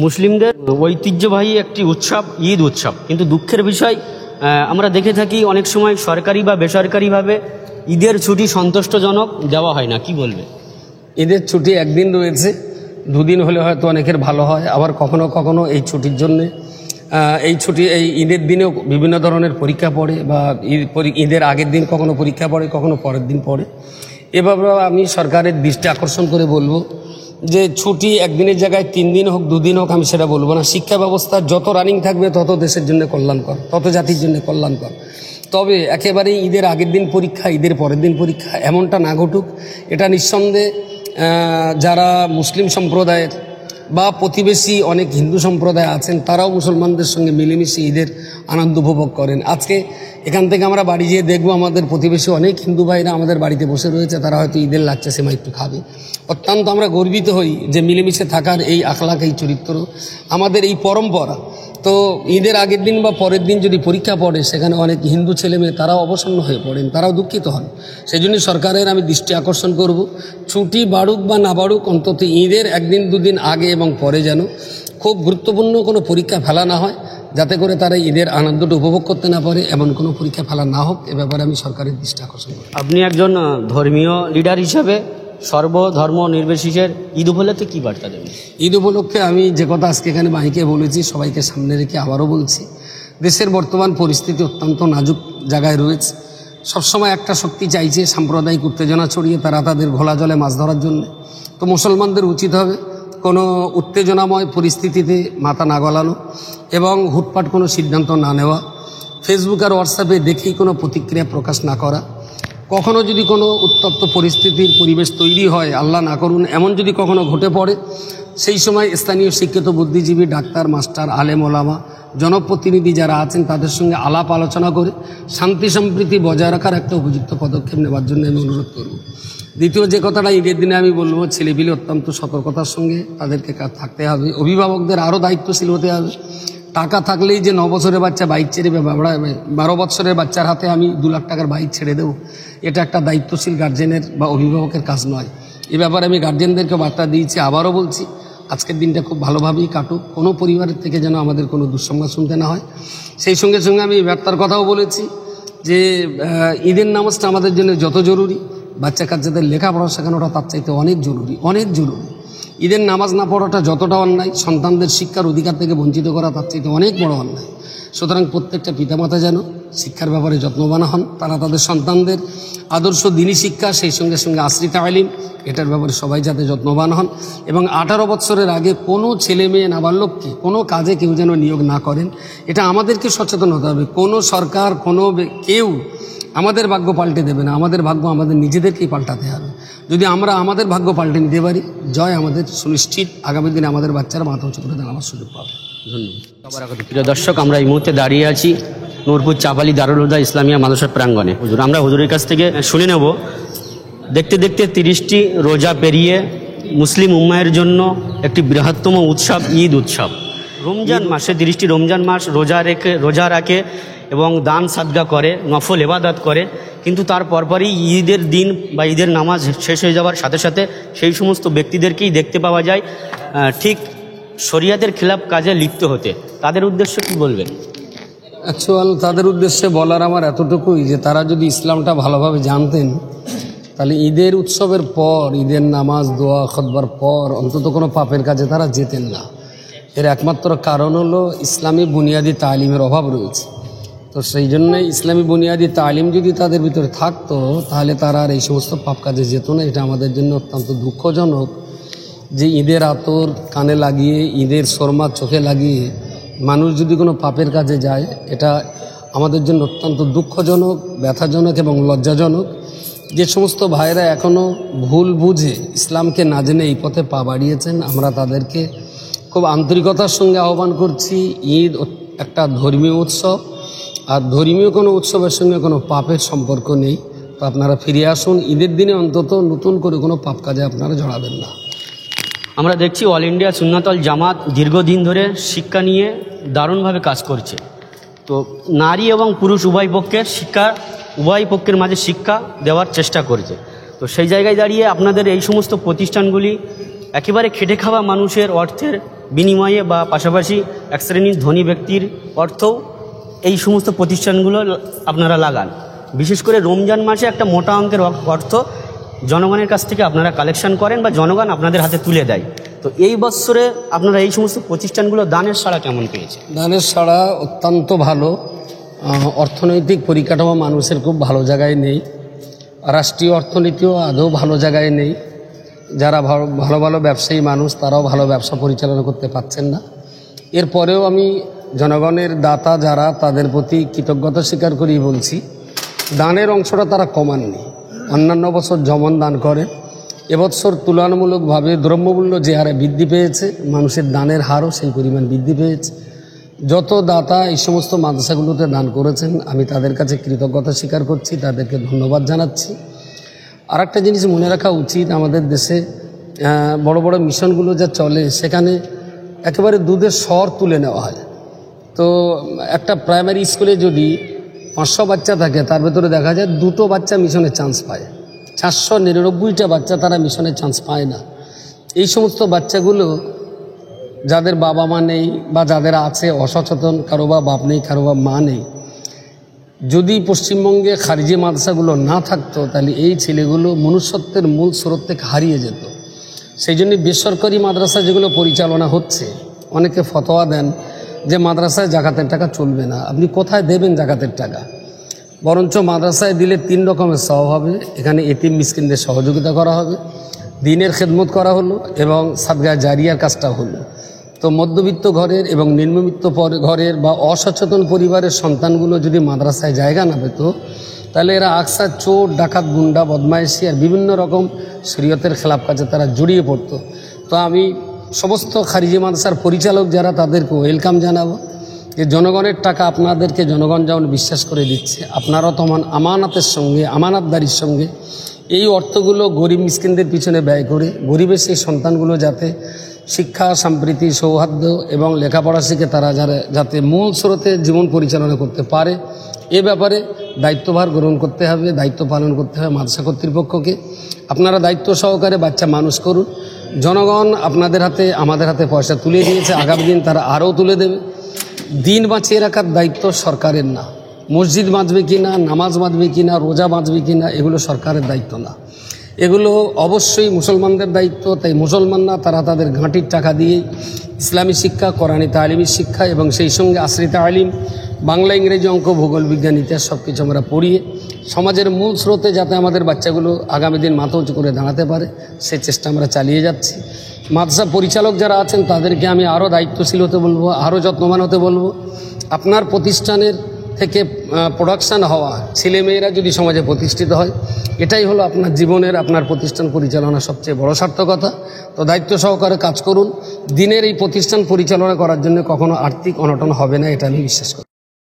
মুসলিমদের ঐতিহ্যবাহী একটি উৎসব ঈদ উৎসব, কিন্তু দুঃখের বিষয় আমরা দেখে থাকি অনেক সময় সরকারি বা বেসরকারিভাবে ঈদের ছুটি সন্তুষ্টজনক দেওয়া হয় না। কি বলবে? ঈদের ছুটি একদিন রয়েছে, দুদিন হলে হয়তো অনেকের ভালো হয়। আবার কখনো কখনো এই ছুটির জন্যে এই ঈদের দিনেও বিভিন্ন ধরনের পরীক্ষা পড়ে, বা ঈদের আগের দিন কখনো পরীক্ষা পড়ে, কখনো পরের দিন পড়ে। এভাবে আমি সরকারের দৃষ্টি আকর্ষণ করে বলবো যে ছুটি একদিনের জায়গায় 3 দিন হোক 2 দিন হোক, আমি সেটা বলবো না। শিক্ষা ব্যবস্থা যত রানিং থাকবে তত দেশের জন্য কল্যাণকর, তত জাতির জন্য কল্যাণকর। তবে একেবারেই ঈদের আগের দিন পরীক্ষা, ঈদের পরের দিন পরীক্ষা, এমনটা না ঘটুক। এটা নিঃসন্দেহে যারা মুসলিম সম্প্রদায়ের বা প্রতিবেশী অনেক হিন্দু সম্প্রদায় আছেন, তারাও মুসলমানদের সঙ্গে মিলেমিশে ঈদের আনন্দ উপভোগ করেন। আজকে এখান থেকে আমরা বাড়ি যেয়ে দেখবো আমাদের প্রতিবেশী অনেক হিন্দু ভাইরা আমাদের বাড়িতে বসে রয়েছে, তারা হয়তো ঈদের লাচ্ছা সেমাই একটু খাবে। অত্যন্ত আমরা গর্বিত হই যে মিলেমিশে থাকার এই আখলাক, এই চরিত্র, আমাদের এই পরম্পরা। তো ঈদের আগের দিন বা পরের দিন যদি পরীক্ষা পড়ে, সেখানে অনেক হিন্দু ছেলেমেয়ে তারাও অবসন্ন হয়ে পড়েন, তারাও দুঃখিত হন। সেই জন্য সরকারের আমি দৃষ্টি আকর্ষণ করব, ছুটি বাড়ুক বা না বাড়ুক, অন্তত ঈদের 1 দিন 2 দিন আগে এবং পরে যেন খুব গুরুত্বপূর্ণ কোনো পরীক্ষা ফেলা না হয়, যাতে করে তারা ঈদের আনন্দটা উপভোগ করতে না পারে, এমন কোনো পরীক্ষা ফেলা না হোক। এ ব্যাপারে আমি সরকারের দৃষ্টি আকর্ষণ করব। আপনি একজন ধর্মীয় লিডার হিসাবে সর্বধর্ম নির্বিশেষের ঈদ উপলক্ষে কী বার্তা দেবেন? ঈদ উপলক্ষে আমি যে কথা আজকে এখানে মাইকে বলেছি, সবাইকে সামনে রেখে আবারও বলছি, দেশের বর্তমান পরিস্থিতি অত্যন্ত নাজুক জায়গায় রয়েছে। সবসময় একটা শক্তি চাইছে সাম্প্রদায়িক উত্তেজনা ছড়িয়ে তারা তাদের ঘোলা জলে মাছ ধরার জন্য। তো মুসলমানদের উচিত হবে কোনো উত্তেজনাময় পরিস্থিতিতে মাথা না গলানো এবং হুটপাট কোনো সিদ্ধান্ত না নেওয়া, ফেসবুক আর হোয়াটসঅ্যাপে দেখেই কোনো প্রতিক্রিয়া প্রকাশ না করা। কখনো যদি কোনো উত্তপ্ত পরিস্থিতির পরিবেশ তৈরি হয়, আল্লাহ না করুন এমন যদি কখনো ঘটে পড়ে, সেই সময় স্থানীয় শিক্ষিত বুদ্ধিজীবী, ডাক্তার, মাস্টার, আলেম ওলামা, জনপ্রতিনিধি যারা আছেন তাদের সঙ্গে আলাপ আলোচনা করে শান্তি সম্প্রীতি বজায় রাখার একটা উপযুক্ত পদক্ষেপ নেওয়ার জন্য আমি অনুরোধ করব। দ্বিতীয় যে কথাটা ঈদের দিনে আমি বলবো, ছেলেপিলে অত্যন্ত সতর্কতার সঙ্গে তাদেরকে থাকতে হবে। অভিভাবকদের আরও দায়িত্বশীল হতে হবে। টাকা থাকলেই যে 9 বছরের বাচ্চা বাইক ছেড়ে, 12 বছরের বাচ্চার হাতে আমি 2 লাখ টাকার বাইক ছেড়ে দেবো, এটা একটা দায়িত্বশীল গার্জেনের বা অভিভাবকের কাজ নয়। এ ব্যাপারে আমি গার্জেনদেরকে বার্তা দিয়েছি, আবারও বলছি, আজকের দিনটা খুব ভালোভাবেই কাটুক, কোনো পরিবারের থেকে যেন আমাদের কোনো দুঃসংবাদ শুনতে না হয়। সেই সঙ্গে সঙ্গে আমি বার্তার কথাও বলেছি যে ঈদের নামাজটা আমাদের জন্য যত জরুরি, বাচ্চা কাচ্চাদের লেখাপড়া শেখানোটা তার চাইতে অনেক জরুরি, অনেক জরুরি। ঈদের নামাজ না পড়াটা যতটা অন্যায়, সন্তানদের শিক্ষার অধিকার থেকে বঞ্চিত করা তার চাইতে অনেক বড় অন্যায়। সুতরাং প্রত্যেকটা পিতামাতা যেন শিক্ষার ব্যাপারে যত্নবান হন, তারা তাদের সন্তানদের আদর্শ দিনী শিক্ষা, সেই সঙ্গে সঙ্গে আশ্রিত আলিম, এটার ব্যাপারে সবাই যাতে যত্নবান হন। এবং 18 বছরের আগে কোনো ছেলে মেয়ে নাবালককে কোনো কাজে কেউ যেন নিয়োগ না করেন, এটা আমাদেরকে সচেতন হতে হবে। কোনো সরকার, কেউ আমাদের ভাগ্য পাল্টে দেবে না, আমাদের ভাগ্য আমাদের নিজেদেরকেই পাল্টাতে হবে। যদি আমরা আমাদের ভাগ্য পাল্টে নিতে পারি, জয় আমাদের সুনিশ্চিত। আগামী দিনে আমাদের বাচ্চারা মাথা উঁচু করে দাঁড়াবার সুযোগ পাবে। ধন্যবাদ। প্রিয় দর্শক, আমরা এই মুহূর্তে দাঁড়িয়ে আছি নূরপুর চাপালি দারুল হুদা ইসলামিয়া মাদ্রাসার প্রাঙ্গণে। আমরা হুজুরের কাছ থেকে শুনে নেব, দেখতে দেখতে 30টি রোজা পেরিয়ে মুসলিম উম্মাহের জন্য একটি বৃহত্তম উৎসব ঈদ উৎসব। রমজান মাসে 30টি রমজান মাস রোজা রাখে এবং দান সাদগা করে, নফল ইবাদত করে, কিন্তু তার পরপরই ঈদের দিন বা ঈদের নামাজ শেষ হয়ে যাওয়ার সাথে সাথে সেই সমস্ত ব্যক্তিদেরকেই দেখতে পাওয়া যায় ঠিক শরিয়াতের খিলাফ কাজে লিপ্ত হতে। তাদের উদ্দেশ্যে কি বলবেন? তাদের উদ্দেশ্যে বলার আমার এতটুকুই যে তারা যদি ইসলামটা ভালোভাবে জানতেন, তাহলে ঈদের উৎসবের পর, ঈদের নামাজ, দোয়া, খুতবার পর অন্তত কোনো পাপের কাজে তারা যেতেন না। এর একমাত্র কারণ হলো ইসলামী বুনিয়াদি তালিমের অভাব রয়েছে। তো সেই জন্য ইসলামী বুনিয়াদি তালিম যদি তাদের ভিতরে থাকতো, তাহলে তারা আর এই সমস্ত পাপ কাজে যেত না। এটা আমাদের জন্য অত্যন্ত দুঃখজনক যে ঈদের আতর কানে লাগিয়ে, ঈদের শর্মা চোখে লাগিয়ে মানুষ যদি কোনো পাপের কাজে যায়, এটা আমাদের জন্য অত্যন্ত দুঃখজনক, ব্যথাজনক এবং লজ্জাজনক। যে সমস্ত ভাইরা এখনও ভুল বুঝে ইসলামকে না জেনে এই পথে পা বাড়িয়েছেন, আমরা তাদেরকে খুব আন্তরিকতার সঙ্গে আহ্বান করছি। ঈদ একটা ধর্মীয় উৎসব, আর ধর্মীয় কোনো উৎসবের সঙ্গে কোনো পাপের সম্পর্ক নেই। তো আপনারা ফিরে আসুন, ঈদের দিনে অন্তত নতুন করে কোনো পাপ কাজে আপনারা জড়াবেন না। আমরা দেখছি অল ইন্ডিয়া সুন্নাতুল জামাত দীর্ঘদিন ধরে শিক্ষা নিয়ে দারুণভাবে কাজ করছে। তো নারী এবং পুরুষ উভয় পক্ষের মাঝে শিক্ষা দেওয়ার চেষ্টা করছে। তো সেই জায়গায় দাঁড়িয়ে আপনাদের এই সমস্ত প্রতিষ্ঠানগুলি একেবারে খেটে খাওয়া মানুষের অর্থের বিনিময়ে বা পাশাপাশি এক শ্রেণীর ধনী ব্যক্তির অর্থও এই সমস্ত প্রতিষ্ঠানগুলো আপনারা লাগান। বিশেষ করে রমজান মাসে একটা মোটা অঙ্কের অর্থ জনগণের কাছ থেকে আপনারা কালেকশন করেন বা জনগণ আপনাদের হাতে তুলে দেয়। তো এই বৎসরে আপনারা এই সমস্ত প্রতিষ্ঠানগুলো দানের সাড়া কেমন পেয়েছে? দানের সাড়া অত্যন্ত ভালো। অর্থনৈতিক পরিকাঠামো মানুষের খুব ভালো জায়গায় নেই, রাষ্ট্রীয় অর্থনীতিও আদৌ ভালো জায়গায় নেই। যারা ভালো ভালো ব্যবসায়ী মানুষ তারাও ভালো ব্যবসা পরিচালনা করতে পারছেন না। এরপরেও আমি জনগণের দাতা যারা তাদের প্রতি কৃতজ্ঞতা স্বীকার করি বলছি, দানের অংশটা তারা কমাননি। অন্যান্য বছর যেমন দান করে, এবছর তুলনামূলকভাবে দ্রব্যমূল্য যে হারে বৃদ্ধি পেয়েছে মানুষের দানের হারও সেই পরিমাণ বৃদ্ধি পেয়েছে। যত দাতা এই সমস্ত মাদ্রাসাগুলোতে দান করেছেন আমি তাদের কাছে কৃতজ্ঞতা স্বীকার করছি, তাদেরকে ধন্যবাদ জানাচ্ছি। আর একটা জিনিস মনে রাখা উচিত, আমাদের দেশে বড় বড় মিশনগুলো যা চলে সেখানে একেবারে দুধের স্বর তুলে নেওয়া হয়। তো একটা প্রাইমারি স্কুলে যদি 500 বাচ্চা থাকে তার ভেতরে দেখা যায় 2টো বাচ্চা মিশনে চান্স পায়, 499টা বাচ্চা তারা মিশনে চান্স পায় না। এই সমস্ত বাচ্চাগুলো যাদের বাবা মা নেই বা যাদের আছে অসচেতন, কারো বা বাপ নেই কারো বা মা নেই, যদি পশ্চিমবঙ্গে খারিজি মাদ্রাসাগুলো না থাকতো তাহলে এই ছেলেগুলো মনুষ্যত্বের মূল স্রোত থেকে হারিয়ে যেত। সেই জন্য বেসরকারি মাদ্রাসা যেগুলো পরিচালনা হচ্ছে, অনেকে ফতোয়া দেন যে মাদ্রাসায় জাকাতের টাকা চলবে না। আপনি কোথায় দেবেন জাকাতের টাকা? বরঞ্চ মাদ্রাসায় দিলে 3 রকমের সওয়াব হবে। এখানে এতিম মিসকিনদের সহযোগিতা করা হবে, দ্বীনের খেদমত করা হলো এবং সাদগা জারিয়ার কাজটা হলো। তো মধ্যবিত্ত ঘরের এবং নিম্নবিত্ত ঘরের বা অসচেতন পরিবারের সন্তানগুলো যদি মাদ্রাসায় জায়গা না পেত তাহলে এরা আকসার চোর ডাকাত গুন্ডা বদমাইশি আর বিভিন্ন রকম শরীয়তের খেলাফ কাজে তারা জড়িয়ে পড়তো। তো আমি সমস্ত খারিজি মাদ্রাসার পরিচালক যারা তাদেরকে ওয়েলকাম জানাবো যে জনগণের টাকা আপনাদেরকে জনগণ যেমন বিশ্বাস করে দিচ্ছে, আপনারাও তেমন আমানতের সঙ্গে আমানতদারির সঙ্গে এই অর্থগুলো গরিব মিসকিনদের পিছনে ব্যয় করে গরিবের সেই সন্তানগুলো যাতে শিক্ষা সম্প্রীতি সৌহার্দ্য এবং লেখাপড়া শিখে তারা যাতে মূল স্রোতে জীবন পরিচালনা করতে পারে, এ ব্যাপারে দায়িত্বভার গ্রহণ করতে হবে, দায়িত্ব পালন করতে হবে মাদ্রাসা কর্তৃপক্ষকে। আপনারা দায়িত্ব সহকারে বাচ্চা মানুষ করুন। জনগণ আপনাদের হাতে আমাদের হাতে পয়সা তুলে দিয়েছে, আগামী দিন তারা আরও তুলে দেবে। দিন বাঁচিয়ে রাখার দায়িত্ব সরকারের না। মসজিদ বাঁচবে কি না, নামাজ বাঁচবে কি না, রোজা বাঁচবে কি না, এগুলো সরকারের দায়িত্ব না, এগুলো অবশ্যই মুসলমানদের দায়িত্ব। তাই মুসলমানরা তারা তাদের ঘাঁটির টাকা দিয়ে ইসলামী শিক্ষা, কোরআনী তালিমি শিক্ষা এবং সেই সঙ্গে আশ্রিত আলিম, বাংলা ইংরেজি অঙ্ক ভূগোল বিজ্ঞান ইতিহাস সব কিছু আমরা পড়িয়ে সমাজের মূল স্রোতে যাতে আমাদের বাচ্চাগুলো আগামী দিন মাথা উঁচু করে দাঁড়াতে পারে সেই চেষ্টা আমরা চালিয়ে যাচ্ছি। মাদ্রাসা পরিচালক যারা আছেন তাদেরকে আমি আরও দায়িত্বশীল হতে বলবো, আরও যত্নবান হতে বলবো। আপনার প্রতিষ্ঠানের থেকে প্রোডাকশান হওয়া ছেলেমেয়েরা যদি সমাজে প্রতিষ্ঠিত হয়, এটাই হলো আপনার জীবনের আপনার প্রতিষ্ঠান পরিচালনা সবচেয়ে বড় সার্থকতা। তো দায়িত্ব সহকারে কাজ করুন। দিনের এই প্রতিষ্ঠান পরিচালনা করার জন্য কখনো আর্থিক অনটন হবে না, এটা আমি বিশ্বাস করি।